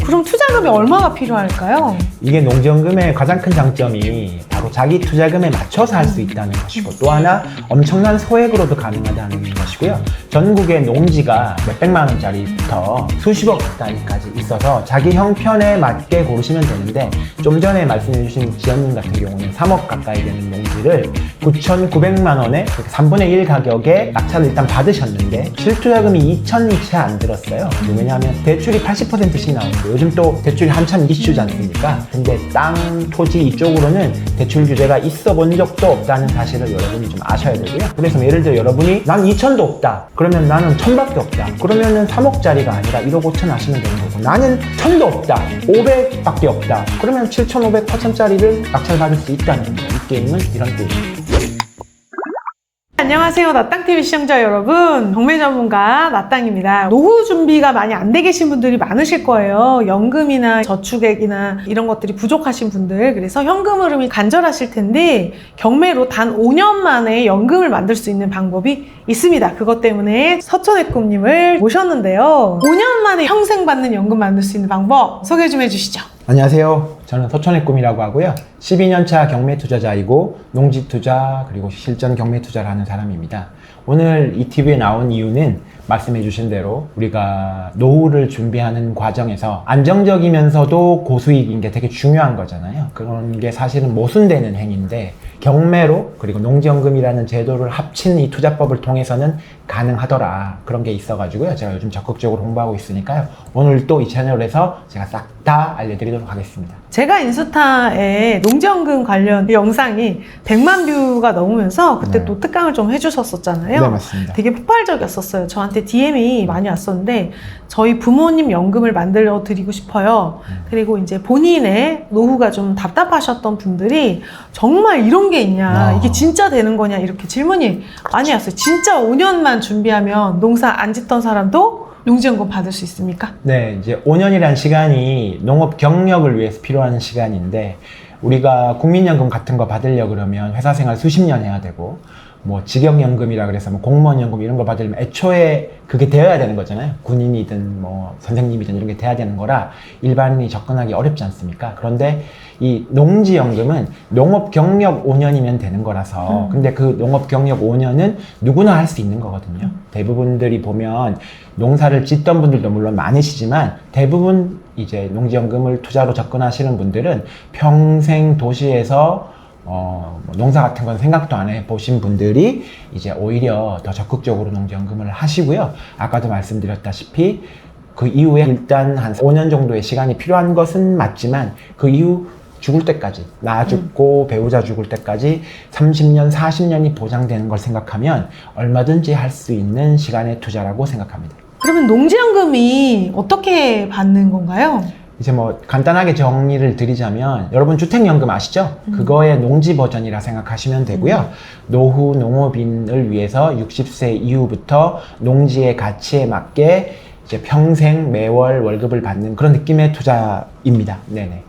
그럼 투자금이 얼마나 필요할까요? 이게 농지연금의 가장 큰 장점이 바로 자기 투자금에 맞춰서 할 수 있다는 것이고, 또 하나 엄청난 소액으로도 가능하다는 것이고요. 전국의 농지가 몇백만 원짜리부터 수십억 단위까지 있어서 자기 형편에 맞게 고르시면 되는데, 좀 전에 말씀해 주신 지연님 같은 경우는 3억 가까이 되는 농지를 9,900만 원에 3분의 1 가격에 낙찰을 일단 받으셨는데 실투자금이 2천이 채 안 들었어요. 왜냐하면 대출이 80%씩 나오는데 요즘 또 대출이 한참 이슈지 않습니까? 근데 땅, 토지 이쪽으로는 대출 규제가 있어 본 적도 없다는 사실을 여러분이 좀 아셔야 되고요. 그래서 예를 들어 여러분이 난 2천도 없다. 그러면 나는 1,000밖에 없다. 그러면은 3억짜리가 아니라 1억 5천 하시면 되는 거고, 나는 1,000도 없다. 500밖에 없다. 그러면 7,500, 8천짜리를 낙찰받을 수 있다는 거예요. 이 게임은 이런 게임입니다. 안녕하세요. 나땅TV 시청자 여러분, 경매 전문가 나땅입니다. 노후 준비가 많이 안 돼 계신 분들이 많으실 거예요. 연금이나 저축액이나 이런 것들이 부족하신 분들, 그래서 현금 흐름이 간절하실 텐데 경매로 단 5년 만에 연금을 만들 수 있는 방법이 있습니다. 그것 때문에 서천의 꿈님을 모셨는데요. 5년 만에 평생 받는 연금 만들 수 있는 방법 소개 좀 해주시죠. 안녕하세요. 저는 서천의 꿈이라고 하고요. 12년차 경매 투자자이고 농지 투자 그리고 실전 경매 투자를 하는 사람입니다. 오늘 이 TV에 나온 이유는 말씀해 주신 대로 우리가 노후를 준비하는 과정에서 안정적이면서도 고수익인 게 되게 중요한 거잖아요. 그런 게 사실은 모순되는 행위인데 경매로 그리고 농지연금이라는 제도를 합친 이 투자법을 통해서는 가능하더라, 그런 게 있어가지고요. 제가 요즘 적극적으로 홍보하고 있으니까요. 오늘 또 이 채널에서 제가 싹 다 알려드리도록 하겠습니다. 제가 인스타에 농지연금 관련 영상이 100만 뷰가 넘으면서 그때 네. 또 특강을 좀 해주셨었잖아요. 네, 맞습니다. 되게 폭발적이었었어요. 저한테 DM이 많이 왔었는데 저희 부모님 연금을 만들어 드리고 싶어요. 그리고 이제 본인의 노후가 좀 답답하셨던 분들이 정말 이런 게 있냐, 이게 진짜 되는 거냐, 이렇게 질문이 많이 왔어요. 진짜 5년만 준비하면 농사 안 짓던 사람도 농지연금 받을 수 있습니까? 네, 이제 5년이란 시간이 농업 경력을 위해서 필요한 시간인데, 우리가 국민연금 같은 거 받으려고 그러면 회사 생활 수십 년 해야 되고, 뭐 직역연금이라 그래서 뭐 공무원연금 이런 거 받으려면 애초에 그게 되어야 되는 거잖아요. 군인이든 뭐 선생님이든 이런 게 돼야 되는 거라 일반인이 접근하기 어렵지 않습니까? 그런데 이 농지연금은 농업 경력 5년이면 되는 거라서, 근데 그 농업 경력 5년은 누구나 할 수 있는 거거든요. 대부분들이 보면 농사를 짓던 분들도 물론 많으시지만 대부분 이제 농지연금을 투자로 접근하시는 분들은 평생 도시에서 농사 같은 건 생각도 안 해보신 분들이 이제 오히려 더 적극적으로 농지연금을 하시고요. 아까도 말씀드렸다시피 그 이후에 일단 한 5년 정도의 시간이 필요한 것은 맞지만 그 이후 죽을 때까지, 나 죽고 배우자 죽을 때까지 30년, 40년이 보장되는 걸 생각하면 얼마든지 할 수 있는 시간의 투자라고 생각합니다. 그러면 농지연금이 어떻게 받는 건가요? 이제 뭐 간단하게 정리를 드리자면, 여러분 주택연금 아시죠? 그거의 농지 버전이라 생각하시면 되고요. 노후 농업인을 위해서 60세 이후부터 농지의 가치에 맞게 이제 평생 매월 월급을 받는 그런 느낌의 투자입니다. 네네.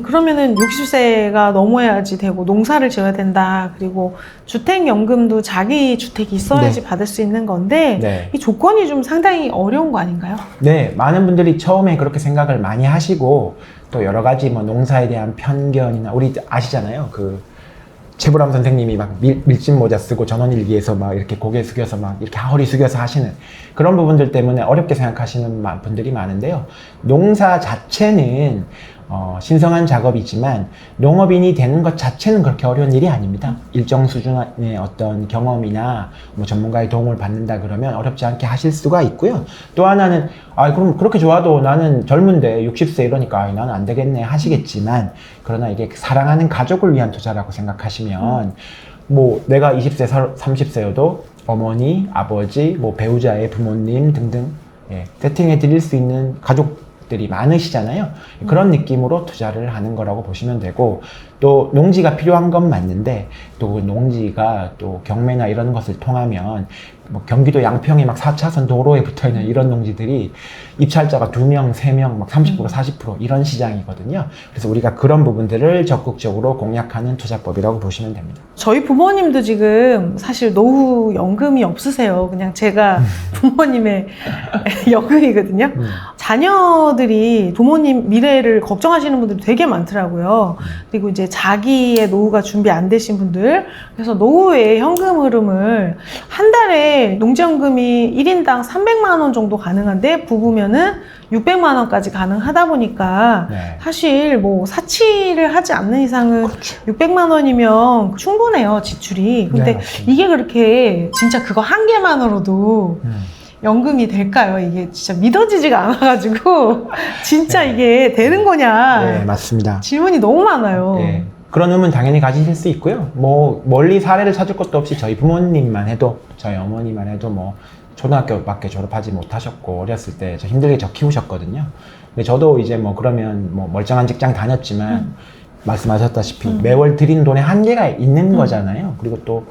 그러면은 60세가 넘어야지 되고 농사를 지어야 된다. 그리고 주택연금도 자기 주택이 있어야지 네. 받을 수 있는 건데 네. 이 조건이 좀 상당히 어려운 거 아닌가요? 네, 많은 분들이 처음에 그렇게 생각을 많이 하시고, 또 여러 가지 뭐 농사에 대한 편견이나, 우리 아시잖아요. 그 최불암 선생님이 막 밀짚 모자 쓰고 전원일기에서 막 이렇게 고개 숙여서 막 이렇게 허리 숙여서 하시는 그런 부분들 때문에 어렵게 생각하시는 분들이 많은데요. 농사 자체는 신성한 작업이지만 농업인이 되는 것 자체는 그렇게 어려운 일이 아닙니다. 일정 수준의 어떤 경험이나 뭐 전문가의 도움을 받는다 그러면 어렵지 않게 하실 수가 있고요. 또 하나는 그럼 그렇게 좋아도 나는 젊은데 60세 이러니까 나는 안 되겠네 하시겠지만, 그러나 이게 사랑하는 가족을 위한 투자라고 생각하시면 뭐 내가 20세, 30세여도 어머니, 아버지, 뭐 배우자의 부모님 등등 세팅해 드릴 수 있는 가족들이 많으시잖아요. 그런 느낌으로 투자를 하는 거라고 보시면 되고, 또 농지가 필요한 건 맞는데 또 농지가 또 경매나 이런 것을 통하면 뭐 경기도 양평에 막 4차선 도로에 붙어있는 이런 농지들이 입찰자가 2명, 3명, 막 30%, 40% 이런 시장이거든요. 그래서 우리가 그런 부분들을 적극적으로 공략하는 투자법이라고 보시면 됩니다. 저희 부모님도 지금 사실 노후 연금이 없으세요. 그냥 제가 부모님의 연금이거든요. 자녀들이 부모님 미래를 걱정하시는 분들이 되게 많더라고요. 그리고 이제 자기의 노후가 준비 안 되신 분들, 그래서 노후의 현금 흐름을 한 달에 농지연금이 1인당 300만 원 정도 가능한데 부부면은 600만 원까지 가능하다 보니까 네. 사실 뭐 사치를 하지 않는 이상은 그렇죠. 600만 원이면 충분해요, 지출이. 근데 네, 맞습니다. 이게 그렇게 진짜 그거 한 개만으로도 연금이 될까요? 이게 진짜 믿어지지가 않아가지고 진짜 네. 이게 되는 거냐 네, 맞습니다. 질문이 너무 많아요. 네. 그런 의문 당연히 가지실 수 있고요. 뭐 멀리 사례를 찾을 것도 없이 저희 부모님만 해도, 저희 어머니만 해도 뭐 초등학교밖에 졸업하지 못하셨고 어렸을 때 저 힘들게 저 키우셨거든요. 근데 저도 이제 뭐 그러면 뭐 멀쩡한 직장 다녔지만 말씀하셨다시피 매월 드린 돈에 한계가 있는 거잖아요. 그리고 또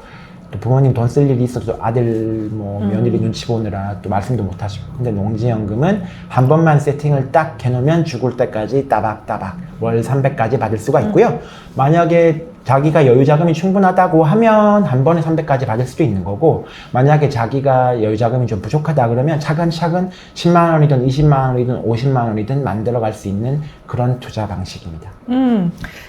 부모님 돈 쓸 일이 있어도 아들 뭐 며느리 눈치 보느라 또 말씀도 못 하시고. 근데 농지연금은 한 번만 세팅을 딱 해놓으면 죽을 때까지 따박따박 월 300까지 받을 수가 있고요. 만약에 자기가 여유자금이 충분하다고 하면 한 번에 300까지 받을 수도 있는 거고, 만약에 자기가 여유자금이 좀 부족하다 그러면 차근차근 10만 원이든 20만 원이든 50만 원이든 만들어갈 수 있는 그런 투자 방식입니다.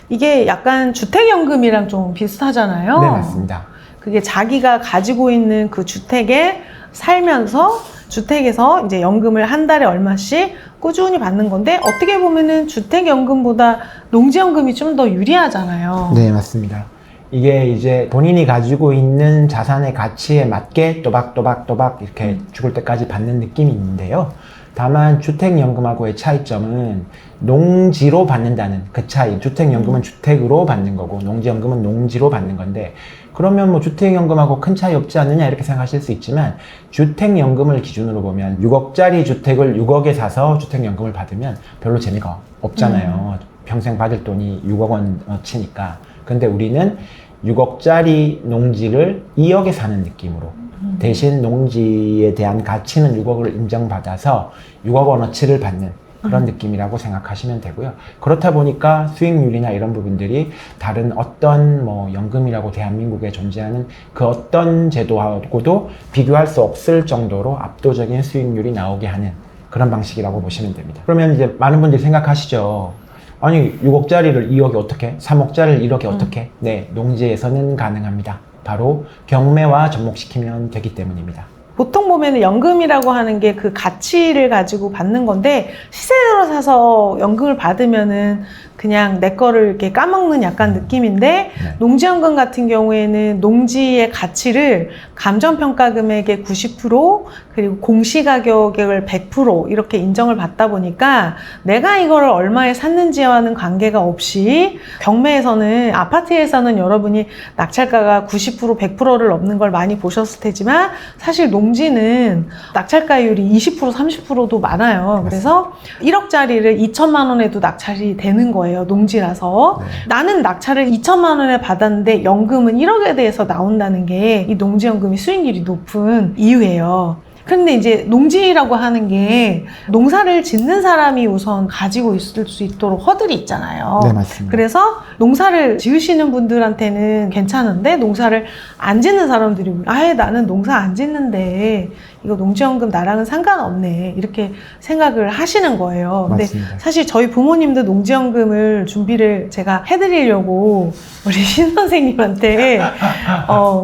이게 약간 주택연금이랑 좀 비슷하잖아요. 네, 맞습니다. 그게 자기가 가지고 있는 그 주택에 살면서 주택에서 이제 연금을 한 달에 얼마씩 꾸준히 받는 건데, 어떻게 보면은 주택연금보다 농지연금이 좀 더 유리하잖아요. 네, 맞습니다. 이게 이제 본인이 가지고 있는 자산의 가치에 맞게 또박또박 이렇게 죽을 때까지 받는 느낌이 있는데요. 다만 주택연금하고의 차이점은 농지로 받는다는 그 차이. 주택연금은 주택으로 받는 거고 농지연금은 농지로 받는 건데, 그러면 뭐 주택연금하고 큰 차이 없지 않느냐 이렇게 생각하실 수 있지만, 주택연금을 기준으로 보면 6억짜리 주택을 6억에 사서 주택연금을 받으면 별로 재미가 없잖아요. 평생 받을 돈이 6억 원어치니까. 근데 우리는 6억짜리 농지를 2억에 사는 느낌으로, 대신 농지에 대한 가치는 6억을 인정받아서 6억 원어치를 받는 그런 느낌이라고 생각하시면 되고요. 그렇다 보니까 수익률이나 이런 부분들이 다른 어떤 뭐 연금이라고 대한민국에 존재하는 그 어떤 제도하고도 비교할 수 없을 정도로 압도적인 수익률이 나오게 하는 그런 방식이라고 보시면 됩니다. 그러면 이제 많은 분들이 생각하시죠. 아니 6억짜리를 2억에 어떻게? 3억짜리를 1억에 어떻게? 네, 농지에서는 가능합니다. 바로 경매와 접목시키면 되기 때문입니다. 보통 보면 연금이라고 하는 게 그 가치를 가지고 받는 건데, 시세로 사서 연금을 받으면은 그냥 내 거를 이렇게 까먹는 약간 느낌인데, 네. 농지연금 같은 경우에는 농지의 가치를 감정평가 금액의 90% 그리고 공시가격을 100% 이렇게 인정을 받다 보니까 내가 이거를 얼마에 샀는지와는 관계가 없이, 경매에서는, 아파트에서는 여러분이 낙찰가가 90% 100%를 넘는 걸 많이 보셨을 테지만 사실 농지는 낙찰가율이 20% 30%도 많아요. 그래서 1억짜리를 2천만 원에도 낙찰이 되는 거예요. 농지라서. 네. 나는 낙찰을 2천만 원에 받았는데 연금은 1억에 대해서 나온다는 게 이 농지연금이 수익률이 높은 이유예요. 근데 이제 농지라고 하는 게 농사를 짓는 사람이 우선 가지고 있을 수 있도록 허들이 있잖아요. 네, 맞습니다. 그래서 농사를 지으시는 분들한테는 괜찮은데, 농사를 안 짓는 사람들이 아예 나는 농사 안 짓는데 이거 농지연금 나랑은 상관없네 이렇게 생각을 하시는 거예요. 근데 맞습니다. 사실 저희 부모님도 농지연금을 준비를 제가 해드리려고 우리 신 선생님한테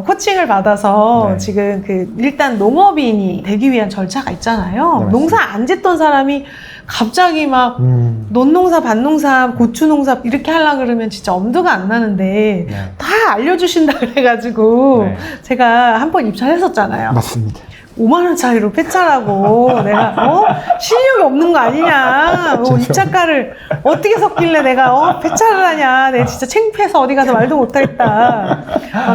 코칭을 받아서 네. 지금 일단 농업인이 되기 위한 절차가 있잖아요. 네, 농사 안 짓던 사람이 갑자기 막 논농사, 밭농사, 고추농사 이렇게 하려고 그러면 진짜 엄두가 안 나는데 네. 다 알려주신다 그래가지고 네. 제가 한 번 입찰했었잖아요. 맞습니다. 5만 원짜리로 폐차라고 내가 실력이 없는 거 아니냐. 입자가를 어떻게 섞길래 내가 폐차를 하냐. 내가 진짜 창피해서 어디 가서 말도 못하겠다.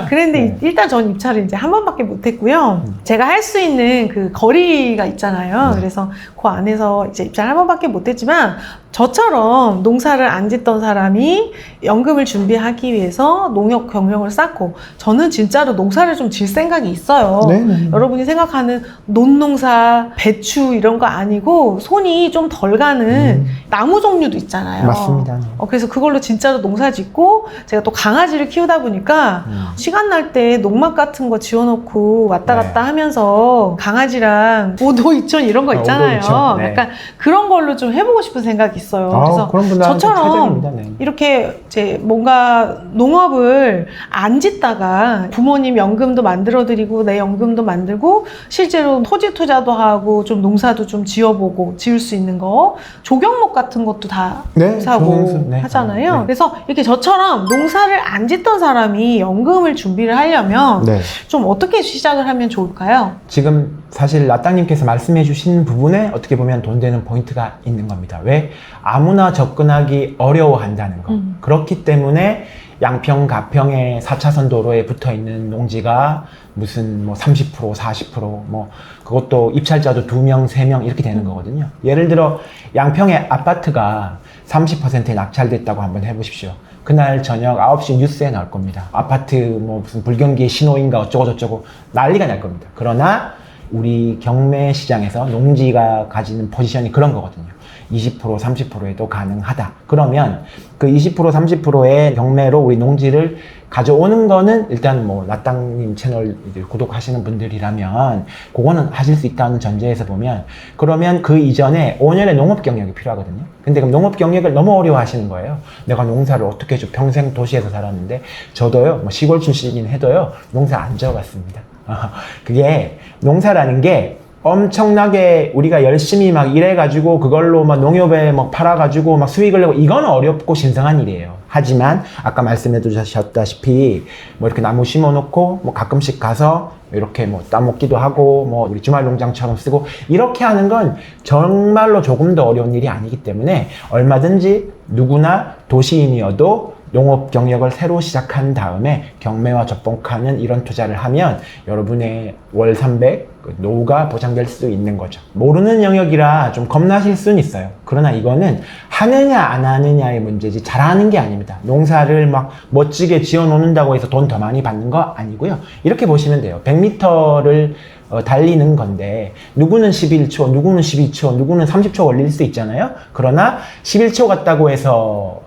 그랬는데 일단 전 입찰을 이제 한 번밖에 못했고요. 제가 할 수 있는 그 거리가 있잖아요. 그래서 그 안에서 이제 입찰 한 번밖에 못했지만 저처럼 농사를 안 짓던 사람이 연금을 준비하기 위해서 농업 경력을 쌓고 저는 진짜로 농사를 좀 질 생각이 있어요. 네네. 여러분이 생각하는 논농사, 배추 이런 거 아니고 손이 좀 덜 가는 나무 종류도 있잖아요. 맞습니다. 그래서 그걸로 진짜로 농사 짓고 제가 또 강아지를 키우다 보니까 시간 날 때 농막 같은 거 지어놓고 왔다 갔다 하면서 강아지랑 오도 이천 이런 거 있잖아요. 오도이천, 네. 약간 그런 걸로 좀 해보고 싶은 생각이 있어요. 그래서 그런 분들한테 저처럼 최적입니다. 네. 이렇게 이제 뭔가 농업을 안 짓다가 부모님 연금도 만들어드리고 내 연금도 만들고 실제로 토지 투자도 하고 좀 농사도 좀 지어보고 지을 수 있는 거 조경목 같은 것도 다 네, 사고 조경수, 네. 하잖아요. 네. 그래서 이렇게 저처럼 농사를 안 짓던 사람이 연금을 준비를 하려면 네. 좀 어떻게 시작을 하면 좋을까요? 지금 사실 라땅님께서 말씀해 주신 부분에 어떻게 보면 돈 되는 포인트가 있는 겁니다. 왜? 아무나 접근하기 어려워한다는 거. 그렇기 때문에 양평, 가평의 4차선 도로에 붙어 있는 농지가 무슨 뭐 30%, 40%, 뭐 그것도 입찰자도 2명, 3명 이렇게 되는 거거든요. 예를 들어 양평의 아파트가 30%에 낙찰됐다고 한번 해보십시오. 그날 저녁 9시 뉴스에 나올 겁니다. 아파트 뭐 무슨 불경기의 신호인가 어쩌고저쩌고 난리가 날 겁니다. 그러나 우리 경매 시장에서 농지가 가지는 포지션이 그런 거거든요. 20%, 30%에도 가능하다. 그러면 그 20%, 30%의 경매로 우리 농지를 가져오는 거는 일단 뭐 라땅님 채널 구독하시는 분들이라면 그거는 하실 수 있다는 전제에서 보면 그러면 그 이전에 5년의 농업 경력이 필요하거든요. 근데 그럼 농업 경력을 너무 어려워하시는 거예요. 내가 농사를 어떻게 해줘. 평생 도시에서 살았는데 저도요 뭐 시골 출신이긴 해도요 농사 안 지어봤습니다. 그게 농사라는 게 엄청나게 우리가 열심히 막 일해가지고 그걸로 막 농협에 막 팔아가지고 막 수익을 내고 이건 어렵고 신성한 일이에요. 하지만 아까 말씀해 주셨다시피 뭐 이렇게 나무 심어놓고 뭐 가끔씩 가서 이렇게 뭐 따먹기도 하고 뭐 우리 주말 농장처럼 쓰고 이렇게 하는 건 정말로 조금 더 어려운 일이 아니기 때문에 얼마든지 누구나 도시인이어도 농업 경력을 새로 시작한 다음에 경매와 접목하는 이런 투자를 하면 여러분의 월 300 노후가 보장될 수 있는 거죠. 모르는 영역이라 좀 겁나실 수는 있어요. 그러나 이거는 하느냐 안 하느냐의 문제지 잘하는 게 아닙니다. 농사를 막 멋지게 지어 놓는다고 해서 돈 더 많이 받는 거 아니고요. 이렇게 보시면 돼요. 100m를 달리는 건데 누구는 11초, 누구는 12초, 누구는 30초 걸릴 수 있잖아요. 그러나 11초 갔다고 해서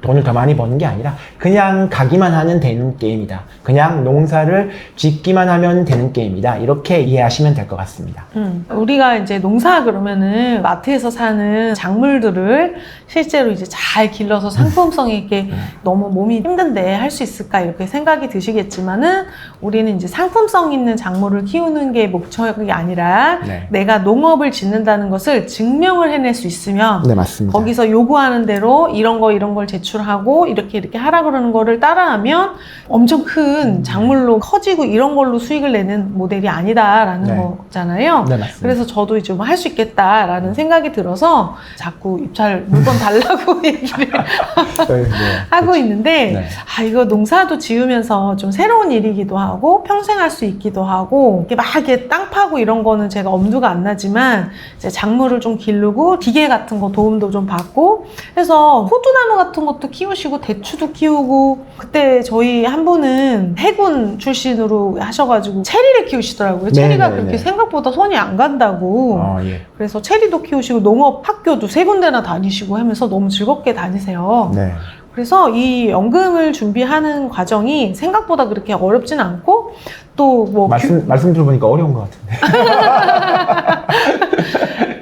돈을 더 많이 버는 게 아니라 그냥 가기만 하면 되는 게임이다. 그냥 농사를 짓기만 하면 되는 게임이다. 이렇게 이해하시면 될 것 같습니다. 우리가 이제 농사 그러면은 마트에서 사는 작물들을 실제로 이제 잘 길러서 상품성 있게 너무 몸이 힘든데 할 수 있을까 이렇게 생각이 드시겠지만은 우리는 이제 상품성 있는 작물을 키우는 게 목적이 아니라 네. 내가 농업을 짓는다는 것을 증명을 해낼 수 있으면 네, 맞습니다. 거기서 요구하는 대로 이런 걸 제출하고 이렇게 하라 그러는 거를 따라하면 엄청 큰 작물로 커지고 이런 걸로 수익을 내는 모델이 아니다라는 네. 거잖아요. 네, 맞습니다. 그래서 저도 이제 뭐 할 수 있겠다라는 생각이 들어서 자꾸 입찰 물건 달라고 얘기를 네, 하고 그렇죠. 있는데 네. 이거 농사도 지으면서 좀 새로운 일이기도 하고 평생 할 수 있기도 하고 이렇게 막 이렇게 땅 파고 이런 거는 제가 엄두가 안 나지만 이제 작물을 좀 기르고 기계 같은 거 도움도 좀 받고 해서 호두나무 같은 것도 키우시고 대추도 키우고 그때 저희 한 분은 해군 출신으로 하셔가지고 체리를 키우시더라고요. 체리가 그렇게 생각보다 손이 안 간다고. 예. 그래서 체리도 키우시고 농업 학교도 3군데나 다니시고 하면서 너무 즐겁게 다니세요. 네. 그래서 이 연금을 준비하는 과정이 생각보다 그렇게 어렵진 않고 또 뭐 말씀 들어보니까 어려운 것 같은데.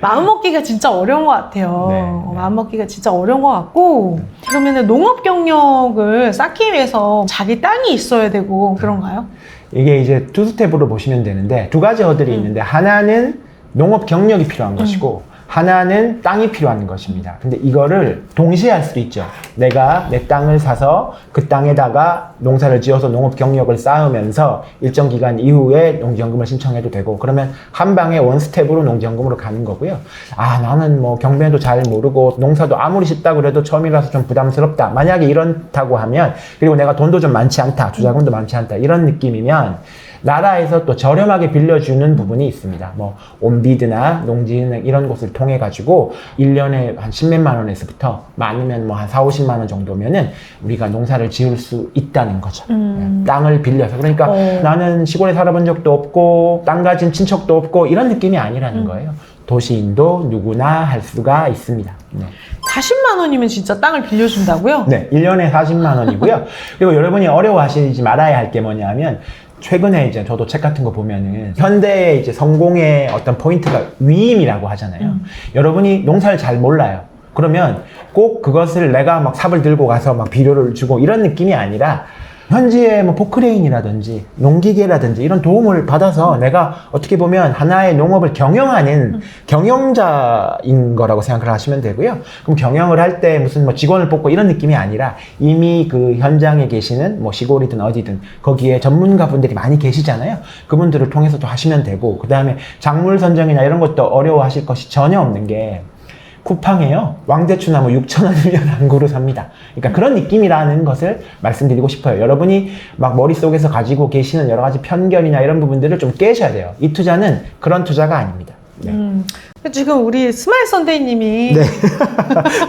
마음먹기가 진짜 어려운 것 같아요. 네. 마음먹기가 진짜 어려운 것 같고 그러면 농업 경력을 쌓기 위해서 자기 땅이 있어야 되고 그런가요? 이게 이제 투 스텝으로 보시면 되는데 두 가지 허들이 있는데 하나는 농업 경력이 필요한 것이고 하나는 땅이 필요한 것입니다. 근데 이거를 동시에 할 수도 있죠. 내가 내 땅을 사서 그 땅에다가 농사를 지어서 농업 경력을 쌓으면서 일정 기간 이후에 농지연금을 신청해도 되고, 그러면 한 방에 원스텝으로 농지연금으로 가는 거고요. 아, 나는 뭐 경배도 잘 모르고 농사도 아무리 쉽다 그래도 처음이라서 좀 부담스럽다. 만약에 이렇다고 하면, 그리고 내가 돈도 좀 많지 않다, 투자금도 많지 않다, 이런 느낌이면 나라에서 또 저렴하게 빌려주는 부분이 있습니다. 뭐 온비드나 농지은행 이런 곳을 통해 가지고 1년에 한 10몇만 원에서부터 많으면 뭐 한 4, 50만 원 정도면은 우리가 농사를 지을 수 있다는 거죠. 땅을 빌려서. 그러니까 나는 시골에 살아본 적도 없고 땅 가진 친척도 없고 이런 느낌이 아니라는 거예요. 도시인도 누구나 할 수가 있습니다. 네. 40만 원이면 진짜 땅을 빌려준다고요? 네, 1년에 40만 원이고요. 그리고 여러분이 어려워하시지 말아야 할 게 뭐냐면, 최근에 이제 저도 책 같은 거 보면은 현대의 이제 성공의 어떤 포인트가 위임이라고 하잖아요. 여러분이 농사를 잘 몰라요. 그러면 꼭 그것을 내가 막 삽을 들고 가서 막 비료를 주고 이런 느낌이 아니라, 현지의 뭐 포크레인이라든지 농기계라든지 이런 도움을 받아서 내가 어떻게 보면 하나의 농업을 경영하는 경영자인 거라고 생각을 하시면 되고요. 그럼 경영을 할 때 무슨 뭐 직원을 뽑고 이런 느낌이 아니라 이미 그 현장에 계시는 뭐 시골이든 어디든 거기에 전문가분들이 많이 계시잖아요. 그분들을 통해서도 하시면 되고, 그 다음에 작물 선정이나 이런 것도 어려워하실 것이 전혀 없는 게, 쿠팡에요. 왕대추나무 6,000원이면 한 그루 삽니다. 그러니까 그런 느낌이라는 것을 말씀드리고 싶어요. 여러분이 막 머릿속에서 가지고 계시는 여러 가지 편견이나 이런 부분들을 좀 깨셔야 돼요. 이 투자는 그런 투자가 아닙니다. 네. 지금 우리 스마일 선데이님이 네.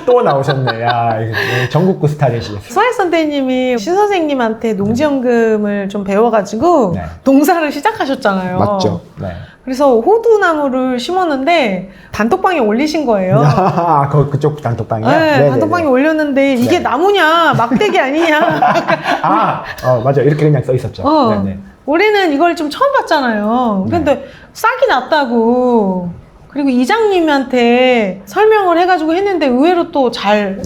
또 나오셨네. 야, 이거 전국구 스타 되시겠어요. 스마일 선데이님이 신 선생님한테 농지연금을 좀 배워가지고 네. 농사를 시작하셨잖아요. 맞죠? 네. 그래서 호두나무를 심었는데 단톡방에 올리신 거예요. 아, 그쪽 단톡방이요? 네, 단톡방에 올렸는데 이게 네. 나무냐 막대기 아니냐. 아, 맞아. 이렇게 그냥 써 있었죠. 네네. 우리는 이걸 좀 처음 봤잖아요. 근데 싹이 났다고. 그리고 이장님한테 설명을 해가지고 했는데 의외로 또 잘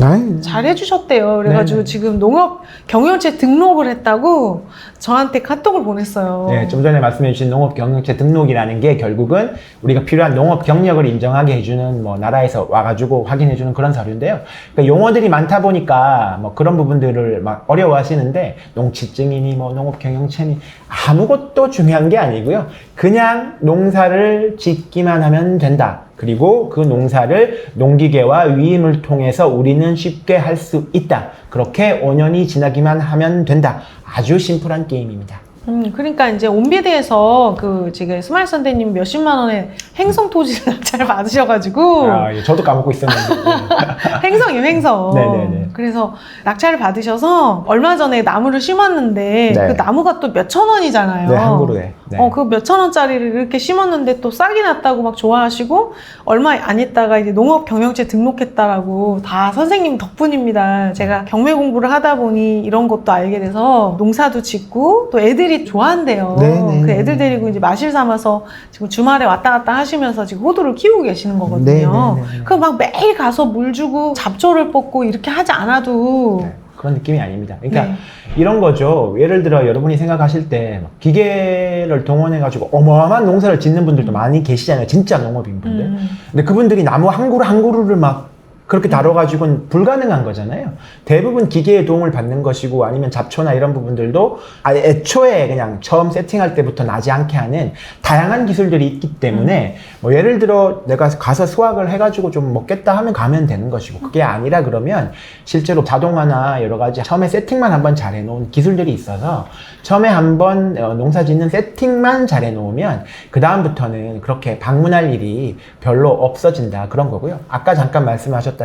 해주셨대요. 그래가지고 네네. 지금 농업 경영체 등록을 했다고 저한테 카톡을 보냈어요. 네, 좀 전에 말씀해 주신 농업 경영체 등록이라는 게 결국은 우리가 필요한 농업 경력을 인정하게 해주는 뭐 나라에서 와가지고 확인해 주는 그런 서류인데요. 그러니까 용어들이 많다 보니까 뭐 그런 부분들을 막 어려워하시는데, 농지증이니 뭐 농업 경영체니 아무것도 중요한 게 아니고요. 그냥 농사를 짓기만 하면 된다. 그리고 그 농사를 농기계와 위임을 통해서 우리는 쉽게 할 수 있다. 그렇게 5년이 지나기만 하면 된다. 아주 심플한 게임입니다. 그러니까 이제 온비드에서 그 지금 스마일 선대님 몇십만 원의 행성 토지를 낙찰을 받으셔가지고 아, 예, 저도 까먹고 있었는데. 행성이에요, 행성. 네네네. 그래서 낙찰을 받으셔서 얼마 전에 나무를 심었는데 네. 그 나무가 또 몇천 원이잖아요. 네, 한 그루에. 네. 그 몇천 원짜리를 이렇게 심었는데 또 싹이 났다고 막 좋아하시고, 얼마 안 있다가 이제 농업 경영체 등록했다라고. 다 선생님 덕분입니다. 제가 경매 공부를 하다 보니 이런 것도 알게 돼서 농사도 짓고 또 애들이 좋아한대요. 네네. 그 애들 데리고 이제 마실 삼아서 지금 주말에 왔다 갔다 하시면서 지금 호두를 키우고 계시는 거거든요. 네네네. 그 막 매일 가서 물 주고 잡초를 뽑고 이렇게 하지 않아도 네, 그런 느낌이 아닙니다. 그러니까 네. 이런 거죠. 예를 들어 여러분이 생각하실 때 기계를 동원해가지고 어마어마한 농사를 짓는 분들도 많이 계시잖아요. 진짜 농업인 분들. 근데 그분들이 나무 한 그루 한 그루를 막 그렇게 다뤄가지고는 불가능한 거잖아요. 대부분 기계의 도움을 받는 것이고, 아니면 잡초나 이런 부분들도 애초에 그냥 처음 세팅할 때부터 나지 않게 하는 다양한 기술들이 있기 때문에 뭐 예를 들어 내가 가서 수확을 해가지고 좀 먹겠다 하면 가면 되는 것이고, 그게 아니라 그러면 실제로 자동화나 여러 가지 처음에 세팅만 한번 잘 해놓은 기술들이 있어서 처음에 한번 농사 짓는 세팅만 잘 해놓으면 그 다음부터는 그렇게 방문할 일이 별로 없어진다, 그런 거고요. 아까 잠깐 말씀하셨다시피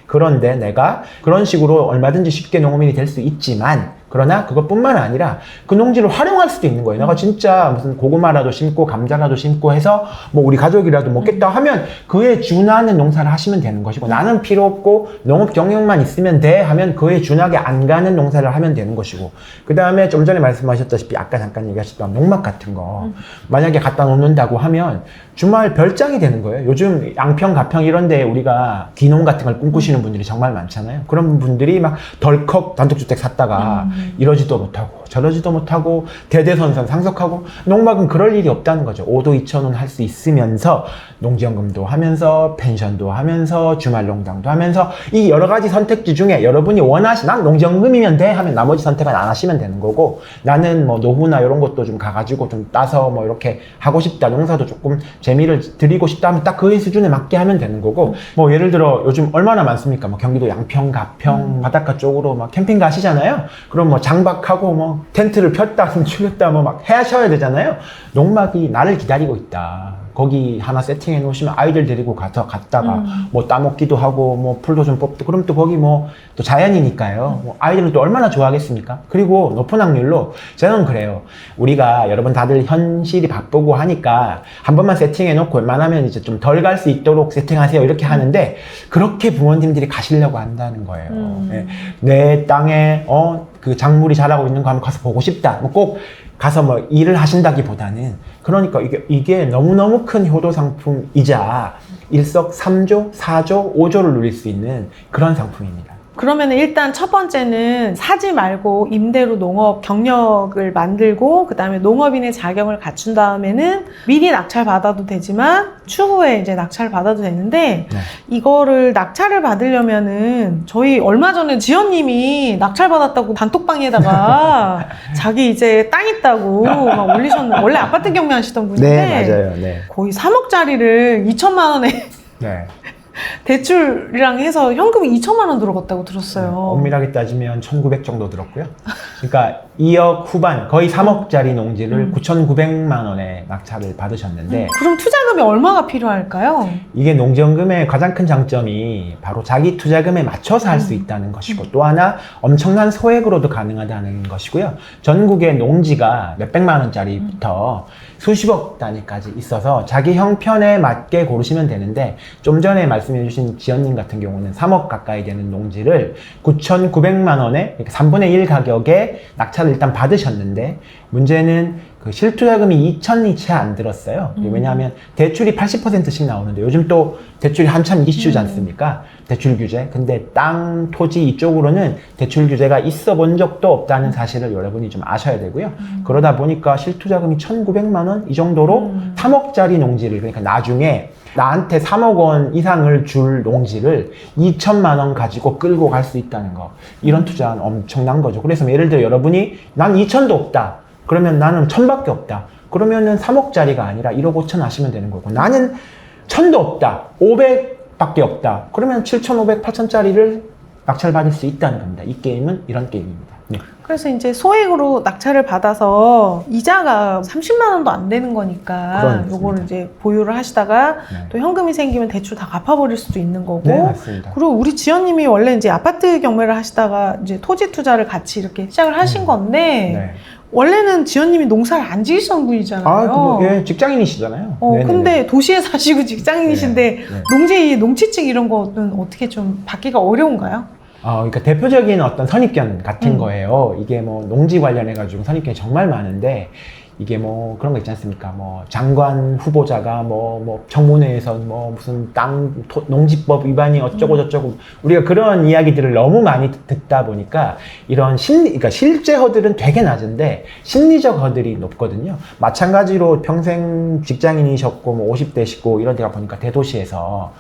그런데 내가 그런 식으로 얼마든지 쉽게 농업인이 될 수 있지만, 그러나 그것뿐만 아니라 그 농지를 활용할 수도 있는 거예요. 내가 진짜 무슨 고구마라도 심고 감자라도 심고 해서 뭐 우리 가족이라도 먹겠다 하면 그에 준하는 농사를 하시면 되는 것이고, 나는 필요 없고 농업 경영만 있으면 돼 하면 그에 준하게 안 가는 농사를 하면 되는 것이고, 그 다음에 좀 전에 말씀하셨다시피 아까 잠깐 얘기하셨던 농막 같은 거 만약에 갖다 놓는다고 하면 주말 별장이 되는 거예요. 요즘 양평, 가평 이런 데 우리가 귀농 같은 걸 꿈꾸시는 분들이 정말 많잖아요. 그런 분들이 막 덜컥 단독주택 샀다가 이러지도 못하고 저러지도 못하고 대대선선 상속하고 농막은 그럴 일이 없다는 거죠. 5도 2천 원 할 수 있으면서 농지연금도 하면서 펜션도 하면서 주말농장도 하면서 이 여러 가지 선택지 중에 여러분이 난 농지연금이면 돼 하면 나머지 선택은 안 하시면 되는 거고, 나는 뭐 노후나 이런 것도 좀 가가지고 좀 따서 뭐 이렇게 하고 싶다, 농사도 조금 재미를 드리고 싶다 하면 딱 그 수준에 맞게 하면 되는 거고, 뭐 예를 들어 요즘 얼마나 많습니까? 뭐 경기도 양평, 가평, 바닷가 쪽으로 막 캠핑 가시잖아요. 그럼 뭐 장박하고 뭐 텐트를 폈다 줄였다 뭐 막 하셔야 되잖아요. 농막이 나를 기다리고 있다. 거기 하나 세팅해 놓으시면 아이들 데리고 갔다가 뭐 따먹기도 하고 뭐 풀도 좀 뽑고, 그럼 또 거기 뭐 또 자연이니까요. 뭐 아이들은 또 얼마나 좋아하겠습니까? 그리고 높은 확률로 저는 그래요. 우리가 여러분 다들 현실이 바쁘고 하니까 한 번만 세팅해 놓고 웬만하면 이제 좀 덜 갈 수 있도록 세팅하세요 이렇게 하는데, 그렇게 부모님들이 가시려고 한다는 거예요. 네. 내 땅에 그 작물이 자라고 있는 거 한번 가서 보고 싶다. 뭐 꼭 가서 뭐 일을 하신다기보다는, 그러니까 이게 너무너무 큰 효도 상품이자 일석삼조, 4조, 5조를 누릴 수 있는 그런 상품입니다. 그러면 일단 첫 번째는 사지 말고 임대로 농업 경력을 만들고, 그 다음에 농업인의 자격을 갖춘 다음에는 미리 낙찰 받아도 되지만 추후에 이제 낙찰 받아도 되는데, 네. 이거를 낙찰을 받으려면은 저희 얼마 전에 지연님이 낙찰 받았다고 단톡방에다가 자기 이제 땅 있다고 막 올리셨는데, 원래 아파트 경매 하시던 분인데 네, 맞아요. 네. 거의 3억짜리를 2천만 원에 네. 대출이랑 해서 현금이 2천만 원 들어갔다고 들었어요. 엄밀하게 따지면 1,900 정도 들었고요. 그러니까 2억 후반, 거의 3억짜리 농지를 9,900만 원에 낙찰을 받으셨는데, 그럼 투자금이 얼마가 필요할까요? 이게 농지연금의 가장 큰 장점이 바로 자기 투자금에 맞춰서 할 수 있다는 것이고, 또 하나 엄청난 소액으로도 가능하다는 것이고요. 전국의 농지가 몇백만 원짜리부터 수십억 단위까지 있어서 자기 형편에 맞게 고르시면 되는데, 좀 전에 말씀해 주신 지연님 같은 경우는 3억 가까이 되는 농지를 9,900만 원에 3분의 1 가격에 낙찰을 일단 받으셨는데, 문제는 그 실투자금이 2천이 채 안 들었어요. 왜냐하면 대출이 80%씩 나오는데 요즘 또 대출이 한참 이슈지 않습니까? 대출 규제. 근데 땅, 토지 이쪽으로는 대출 규제가 있어 본 적도 없다는 사실을 여러분이 좀 아셔야 되고요. 그러다 보니까 실투자금이 1,900만 원 이 정도로 3억짜리 농지를, 그러니까 나중에 나한테 3억 원 이상을 줄 농지를 2천만 원 가지고 끌고 갈 수 있다는 거. 이런 투자는 엄청난 거죠. 그래서 예를 들어 여러분이 난 2천도 없다. 그러면 나는 1,000밖에 없다. 그러면은 3억짜리가 아니라 1억 5천 하시면 되는 거고, 나는 1,000도 없다. 500밖에 없다. 그러면 7,500, 8천짜리를 낙찰받을 수 있다는 겁니다. 이 게임은 이런 게임입니다. 네. 그래서 이제 소액으로 낙찰을 받아서 이자가 30만 원도 안 되는 거니까 그렇습니다. 요거를 이제 보유를 하시다가 네. 또 현금이 생기면 대출 다 갚아버릴 수도 있는 거고. 네, 맞습니다. 그리고 우리 지연님이 원래 이제 아파트 경매를 하시다가 이제 토지 투자를 같이 이렇게 시작을 하신 건데, 네. 원래는 지연님이 농사를 안 지으시던 분이잖아요. 예, 직장인이시잖아요. 네네네. 근데 도시에 사시고 직장인이신데 네, 네. 농지증 이런 거는 어떻게 좀 받기가 어려운가요? 그러니까 대표적인 어떤 선입견 같은 거예요. 이게 뭐 농지 관련해가지고 선입견이 정말 많은데, 이게 뭐 그런 거 있지 않습니까? 뭐 장관 후보자가 뭐 청문회에서 뭐 무슨 농지법 위반이 어쩌고 저쩌고, 우리가 그런 이야기들을 너무 많이 듣다 보니까 이런 그러니까 실제 허들은 되게 낮은데 심리적 허들이 높거든요. 마찬가지로 평생 직장인이셨고 뭐 50대시고 이런 데가 보니까 대도시에서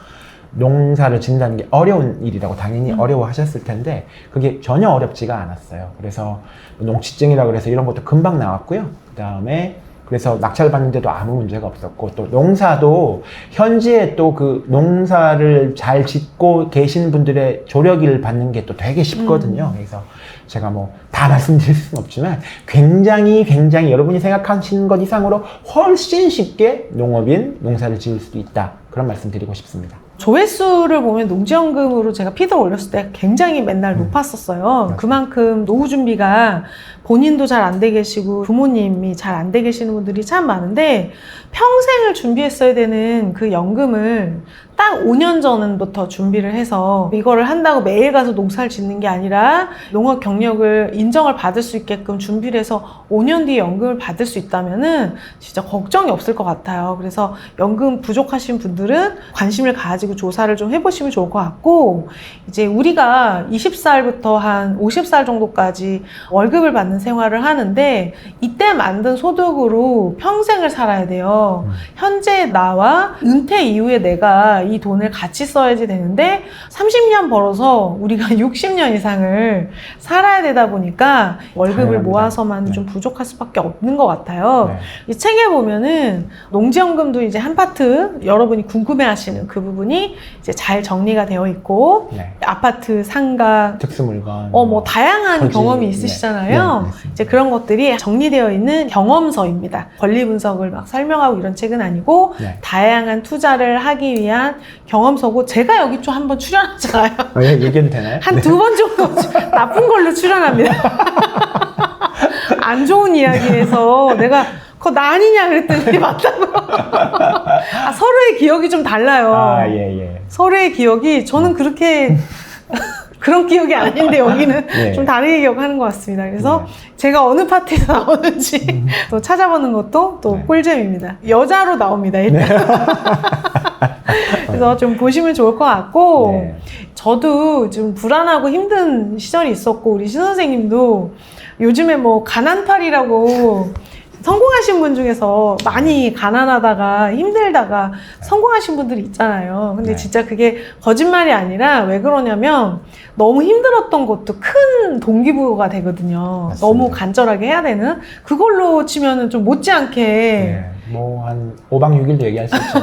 농사를 짓는다는 게 어려운 일이라고 당연히 어려워하셨을 텐데, 그게 전혀 어렵지가 않았어요. 그래서 농취증이라고 그래서 이런 것도 금방 나왔고요. 그 다음에 그래서 낙찰 받는데도 아무 문제가 없었고, 또 농사도 현지에 또 그 농사를 잘 짓고 계신 분들의 조력을 받는 게 또 되게 쉽거든요. 그래서 제가 뭐 다 말씀드릴 수는 없지만 굉장히 여러분이 생각하시는 것 이상으로 훨씬 쉽게 농사를 지을 수도 있다. 그런 말씀 드리고 싶습니다. 조회수를 보면 농지연금으로 제가 피드를 올렸을 때 굉장히 맨날 높았었어요. 맞아요. 그만큼 노후 준비가 본인도 잘 안 돼 계시고 부모님이 잘 안 돼 계시는 분들이 참 많은데, 평생을 준비했어야 되는 그 연금을 딱 5년 전부터 준비를 해서 이거를 한다고 매일 가서 농사를 짓는 게 아니라 농업 경력을 인정을 받을 수 있게끔 준비를 해서 5년 뒤에 연금을 받을 수 있다면은 진짜 걱정이 없을 것 같아요. 그래서 연금 부족하신 분들은 관심을 가지고 조사를 좀 해보시면 좋을 것 같고, 이제 우리가 20살부터 한 50살 정도까지 월급을 받는 생활을 하는데 이때 만든 소득으로 평생을 살아야 돼요. 현재 나와 은퇴 이후에 내가 이 돈을 같이 써야지 되는데 30년 벌어서 우리가 60년 이상을 살아야 되다 보니까 월급을 당연합니다. 모아서만 네. 좀 부족할 수밖에 없는 것 같아요. 네. 이 책에 보면은 농지연금도 이제 한 파트 여러분이 궁금해하시는 그 부분이 이제 잘 정리가 되어 있고, 네. 아파트, 상가, 특수물건. 뭐 다양한 토지, 경험이 네. 있으시잖아요. 네, 맞습니다. 이제 그런 것들이 정리되어 있는 경험서입니다. 권리 분석을 막 설명하고 이런 책은 아니고 네. 다양한 투자를 하기 위한 경험서고, 제가 여기 좀 한번 출연하잖아요. 예, 얘기해도 되나요? 한 두 번 정도 나쁜 걸로 출연합니다. 안 좋은 이야기에서 내가 그거 나 아니냐 그랬더니 맞다고. 서로의 기억이 좀 달라요. 아, 예, 예. 서로의 기억이, 저는 그렇게 그런 기억이 아닌데 여기는 네. 좀 다르게 기억하는 것 같습니다. 그래서 네. 제가 어느 파트에서 나오는지 또 찾아보는 것도 또 네. 꿀잼입니다. 여자로 나옵니다, 일단. 그래서 좀 보시면 좋을 것 같고, 네. 저도 좀 불안하고 힘든 시절이 있었고, 우리 신 선생님도 요즘에 뭐 가난팔이라고 성공하신 분 중에서 많이 가난하다가 힘들다가 성공하신 분들이 있잖아요. 근데 네. 진짜 그게 거짓말이 아니라 왜 그러냐면 너무 힘들었던 것도 큰 동기부여가 되거든요. 맞습니다. 너무 간절하게 해야 되는 그걸로 치면은 좀 못지않게 네. 뭐, 한 5박 6일도 얘기할 수 있죠.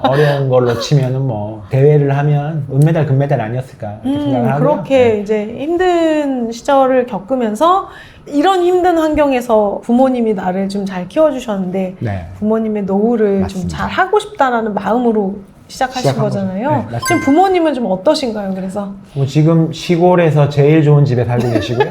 어려운 걸로 치면은 뭐, 대회를 하면 은메달, 금메달 아니었을까. 이렇게 생각을 하고요. 그렇게 네. 이제 힘든 시절을 겪으면서 이런 힘든 환경에서 부모님이 나를 좀 잘 키워주셨는데 네. 부모님의 노후를 좀 맞습니다. 잘 하고 싶다는 마음으로 시작하신 시작한 거잖아요. 거죠. 네, 맞습니다. 지금 부모님은 좀 어떠신가요? 그래서 뭐 지금 시골에서 제일 좋은 집에 살고 계시고요.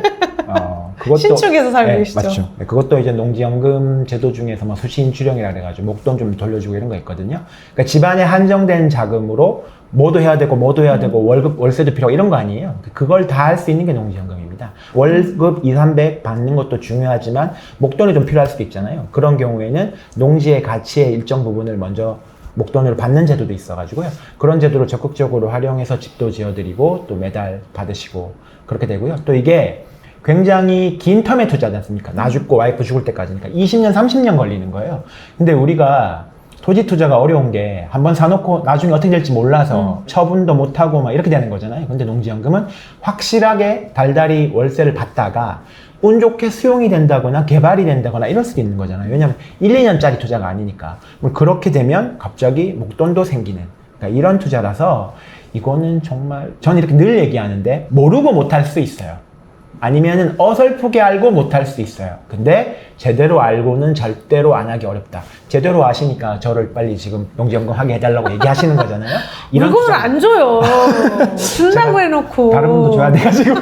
그것도 신축에서 살고 네, 계시죠. 맞죠. 네, 그것도 이제 농지연금 제도 중에서 뭐 수신출연이라 그래가지고 목돈 좀 돌려주고 이런 거 있거든요. 그러니까 집안에 한정된 자금으로 뭐도 해야 되고 뭐도 해야 되고 월급 월세도 필요하고 이런 거 아니에요. 그걸 다 할 수 있는 게 농지연금입니다. 월급 2, 300 받는 것도 중요하지만 목돈이 좀 필요할 수도 있잖아요. 그런 경우에는 농지의 가치의 일정 부분을 먼저 목돈으로 받는 제도도 있어가지고요. 그런 제도를 적극적으로 활용해서 집도 지어드리고 또 매달 받으시고 그렇게 되고요. 또 이게 굉장히 긴 텀의 투자지 않습니까? 나 죽고 와이프 죽을 때까지니까 20년, 30년 걸리는 거예요. 근데 우리가 토지 투자가 어려운 게 한번 사놓고 나중에 어떻게 될지 몰라서 처분도 못하고 막 이렇게 되는 거잖아요. 근데 농지연금은 확실하게 달달이 월세를 받다가 운 좋게 수용이 된다거나 개발이 된다거나 이럴 수도 있는 거잖아요. 왜냐하면 1, 2년짜리 투자가 아니니까. 그렇게 되면 갑자기 목돈도 생기는, 그러니까 이런 투자라서 이거는 정말 저는 이렇게 늘 얘기하는데 모르고 못할 수 있어요. 아니면은 어설프게 알고 못할 수 있어요. 근데 제대로 알고는 절대로 안 하기 어렵다. 제대로 아시니까 저를 빨리 지금 농지연금 하게 해달라고 얘기하시는 거잖아요. 물건을 안 줘요. 준다고 해놓고. 다른 분도 줘야 돼가지고.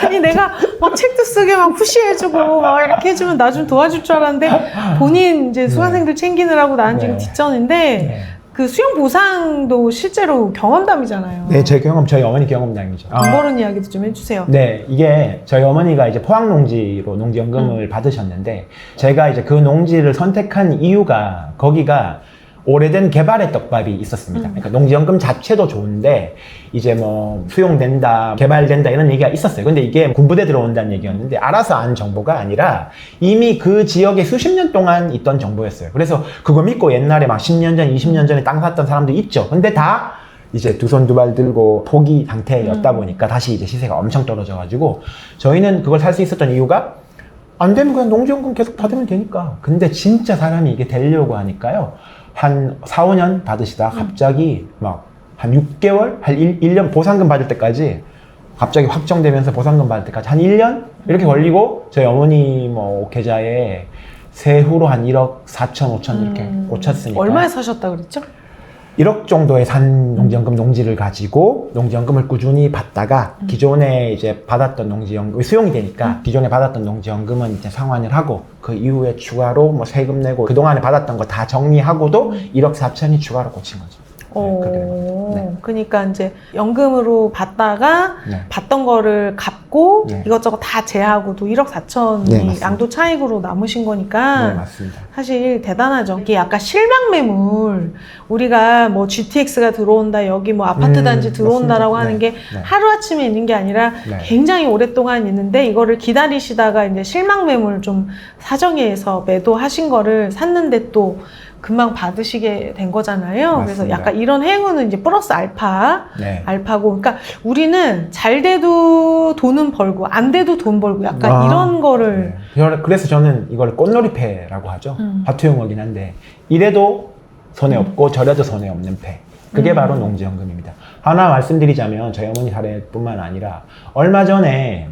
아니 내가 막 책도 쓰게 막 푸시해주고 막 이렇게 해주면 나 좀 도와줄 줄 알았는데 본인 이제 수강생들 챙기느라고 나는 지금 네. 뒷전인데 네. 그 수용 보상도 실제로 경험담이잖아요. 네, 제 경험, 저희 어머니 경험담이죠. 돈 버는 이야기도 좀 해주세요. 네, 이게 저희 어머니가 이제 포항농지로 농지연금을 받으셨는데 제가 이제 그 농지를 선택한 이유가 거기가 오래된 개발의 떡밥이 있었습니다. 그러니까 농지연금 자체도 좋은데 이제 뭐 수용된다, 개발된다 이런 얘기가 있었어요. 근데 이게 군부대 들어온다는 얘기였는데 알아서 안 정보가 아니라 이미 그 지역에 수십 년 동안 있던 정보였어요. 그래서 그거 믿고 옛날에 막 10년 전, 20년 전에 땅 샀던 사람도 있죠. 근데 다 이제 두 손 두 발 들고 포기 상태였다 보니까 다시 이제 시세가 엄청 떨어져가지고 저희는 그걸 살 수 있었던 이유가 안 되면 그냥 농지연금 계속 받으면 되니까. 근데 진짜 사람이 이게 되려고 하니까요. 한 4, 5년 받으시다 갑자기 막 한 6개월? 한 1년 보상금 받을 때까지 갑자기 확정되면서 보상금 받을 때까지 한 1년? 이렇게 걸리고 저희 어머니 뭐 계좌에 세후로 한 1억 4천, 5천 이렇게 꽂혔으니까. 얼마에 사셨다 그랬죠? 1억 정도의 산 농지연금 농지를 가지고 농지연금을 꾸준히 받다가 기존에 이제 받았던 농지연금 수용이 되니까 기존에 받았던 농지연금은 이제 상환을 하고 그 이후에 추가로 뭐 세금 내고 그동안에 받았던 거 다 정리하고도 1억 4천이 추가로 꽂힌 거죠. 그렇게 된 겁니다. 네. 그러니까 이제 연금으로 받다가 네. 받던 거를 갚고 네. 이것저것 다 제하고도 1억 4천이 네, 맞습니다. 양도 차익으로 남으신 거니까 네, 맞습니다. 사실 대단하죠. 이게 약간 실망 매물. 우리가 뭐 GTX가 들어온다, 여기 뭐 아파트 단지 들어온다라고 맞습니다. 하는 네, 게 네. 하루아침에 있는 게 아니라 네. 굉장히 오랫동안 있는데 이거를 기다리시다가 이제 실망 매물 좀 사정해서 매도하신 거를 샀는데 또 금방 받으시게 된 거잖아요. 그래서 맞습니다. 약간 이런 행운은 이제 플러스 네. 알파고. 그러니까 우리는 잘 돼도 돈은 벌고 안 돼도 돈 벌고 약간 이런 거를. 네. 그래서 저는 이걸 꽃놀이패라고 하죠. 화투용어긴 한데 이래도 손해 없고 저래도 손해 없는 패. 그게 바로 농지연금입니다. 하나 말씀드리자면 저희 어머니 사례뿐만 아니라 얼마 전에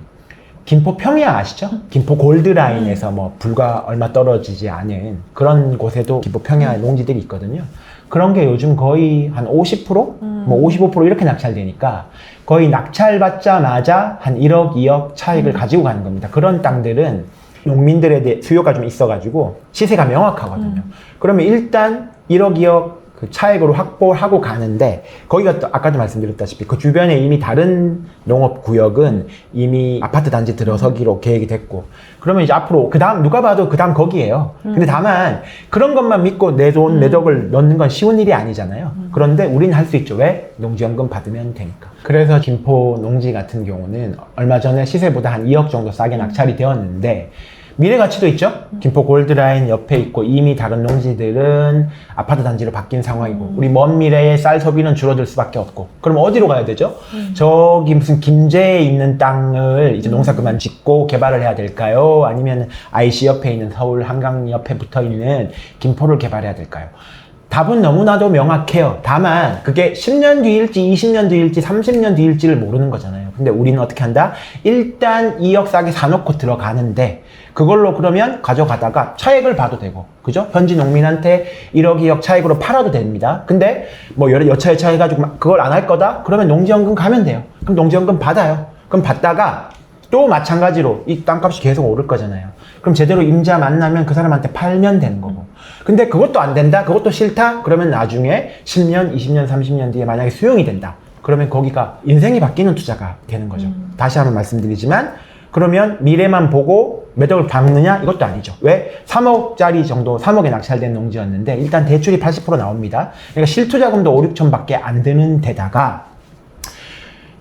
김포 평야 아시죠? 김포 골드라인에서 뭐 불과 얼마 떨어지지 않은 그런 곳에도 김포 평야 농지들이 있거든요. 그런 게 요즘 거의 한 50%? 뭐 55% 이렇게 낙찰되니까 거의 낙찰받자마자 한 1억, 2억 차익을 가지고 가는 겁니다. 그런 땅들은 농민들에 대해 수요가 좀 있어가지고 시세가 명확하거든요. 그러면 일단 1억, 2억 그 차익으로 확보하고 가는데 거기가 또 아까도 말씀드렸다시피 그 주변에 이미 다른 농업구역은 이미 아파트 단지 들어서기로 계획이 됐고 그러면 이제 앞으로 그 다음 누가 봐도 그 다음 거기에요. 근데 다만 그런 것만 믿고 내 돈, 내 덕을 넣는 건 쉬운 일이 아니잖아요. 그런데 우리는 할 수 있죠. 왜? 농지연금 받으면 되니까. 그래서 김포 농지 같은 경우는 얼마 전에 시세보다 한 2억 정도 싸게 낙찰이 되었는데 미래 가치도 있죠. 김포 골드라인 옆에 있고 이미 다른 농지들은 아파트 단지로 바뀐 상황이고 우리 먼 미래에 쌀 소비는 줄어들 수밖에 없고 그럼 어디로 가야 되죠? 저기 무슨 김제에 있는 땅을 이제 농사 그만 짓고 개발을 해야 될까요? 아니면 IC 옆에 있는 서울 한강 옆에 붙어 있는 김포를 개발해야 될까요? 답은 너무나도 명확해요. 다만 그게 10년 뒤일지 20년 뒤일지 30년 뒤일지를 모르는 거잖아요. 근데 우리는 어떻게 한다? 일단 2억 싸게 사놓고 들어가는데 그걸로 그러면 가져가다가 차익을 봐도 되고 그죠? 현지 농민한테 1억 2억 차익으로 팔아도 됩니다. 근데 뭐 여차에 차해가지고 그걸 안 할 거다? 그러면 농지연금 가면 돼요. 그럼 농지연금 받아요. 그럼 받다가 또 마찬가지로 이 땅값이 계속 오를 거잖아요. 그럼 제대로 임자 만나면 그 사람한테 팔면 되는 거고. 근데 그것도 안 된다? 그것도 싫다? 그러면 나중에 10년, 20년, 30년 뒤에 만약에 수용이 된다. 그러면 거기가 인생이 바뀌는 투자가 되는 거죠. 다시 한번 말씀드리지만 그러면 미래만 보고 매덕을 박느냐? 이것도 아니죠. 왜? 3억짜리 정도, 3억에 낙찰된 농지였는데 일단 대출이 80% 나옵니다. 그러니까 실투자금도 5, 6천밖에 안 드는 데다가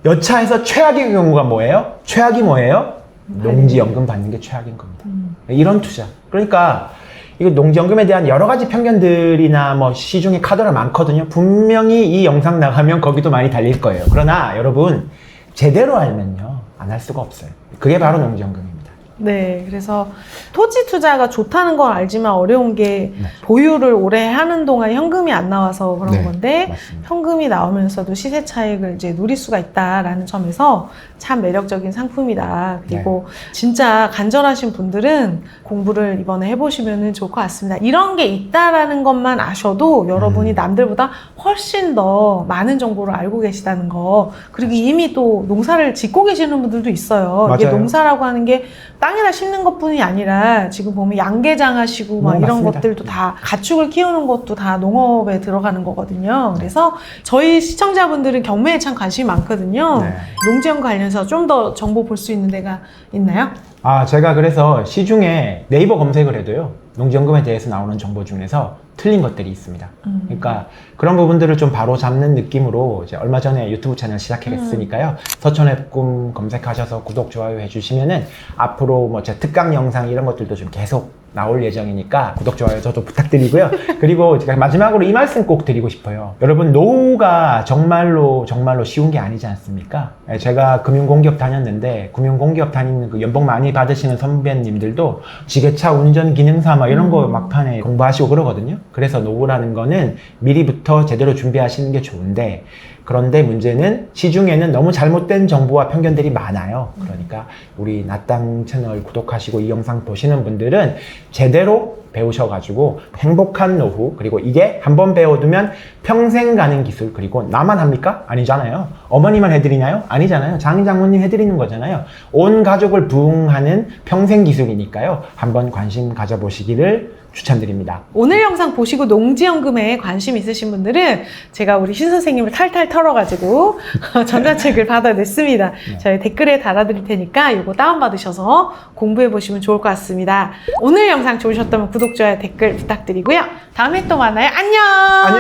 여차해서 최악의 경우가 뭐예요? 최악이 뭐예요? 농지연금 받는 게 최악인 겁니다. 이런 투자. 그러니까 이거 농지연금에 대한 여러 가지 편견들이나 뭐 시중에 카드가 많거든요. 분명히 이 영상 나가면 거기도 많이 달릴 거예요. 그러나 여러분 제대로 알면요 안 할 수가 없어요. 그게 바로 농지연금입니다. 네, 그래서 토지 투자가 좋다는 건 알지만 어려운 게 보유를 오래 하는 동안 현금이 안 나와서 그런 네, 건데 맞습니다. 현금이 나오면서도 시세 차익을 이제 누릴 수가 있다라는 점에서 참 매력적인 상품이다. 그리고 진짜 간절하신 분들은 공부를 이번에 해보시면 좋을 것 같습니다. 이런 게 있다라는 것만 아셔도 여러분이 남들보다 훨씬 더 많은 정보를 알고 계시다는 거. 그리고 이미 또 농사를 짓고 계시는 분들도 있어요. 이게 맞아요. 농사라고 하는 게 땅에다 심는 것뿐이 아니라 지금 보면 양계장 하시고 막 이런 맞습니다. 것들도 다 가축을 키우는 것도 다 농업에 들어가는 거거든요. 그래서 저희 시청자분들은 경매에 참 관심이 많거든요. 네. 농지연금 관련해서 좀 더 정보 볼 수 있는 데가 있나요? 아, 제가 그래서 시중에 네이버 검색을 해도요, 농지연금에 대해서 나오는 정보 중에서 틀린 것들이 있습니다. 그러니까 그런 부분들을 좀 바로 잡는 느낌으로 이제 얼마 전에 유튜브 채널 시작했으니까요. 서천의 꿈 검색하셔서 구독, 좋아요 해주시면은 앞으로 뭐 제 특강 영상 이런 것들도 좀 계속 나올 예정이니까 구독, 좋아요 저도 부탁드리고요. 그리고 제가 마지막으로 이 말씀 꼭 드리고 싶어요. 여러분, 노후가 정말로 쉬운 게 아니지 않습니까? 제가 금융공기업 다녔는데 금융공기업 다니는 그 연봉 많이 받으시는 선배님들도 지게차 운전 기능사 막 이런 거 막판에 공부하시고 그러거든요. 그래서 노후라는 거는 미리부터 제대로 준비하시는 게 좋은데, 그런데 문제는 시중에는 너무 잘못된 정보와 편견들이 많아요. 그러니까 우리 나땅 채널 구독하시고 이 영상 보시는 분들은 제대로 배우셔가지고 행복한 노후, 그리고 이게 한번 배워두면 평생 가는 기술, 그리고 나만 합니까? 아니잖아요. 어머니만 해드리나요? 아니잖아요. 장인 장모님 해드리는 거잖아요. 온 가족을 부응하는 평생 기술이니까요. 한번 관심 가져보시기를 추천드립니다. 오늘 영상 보시고 농지연금에 관심 있으신 분들은 제가 우리 신 선생님을 탈탈 털어가지고 전자책을 받아냈습니다. 저희 댓글에 달아드릴 테니까 이거 다운받으셔서 공부해보시면 좋을 것 같습니다. 오늘 영상 좋으셨다면 구독, 좋아요, 댓글 부탁드리고요. 다음에 또 만나요. 안녕!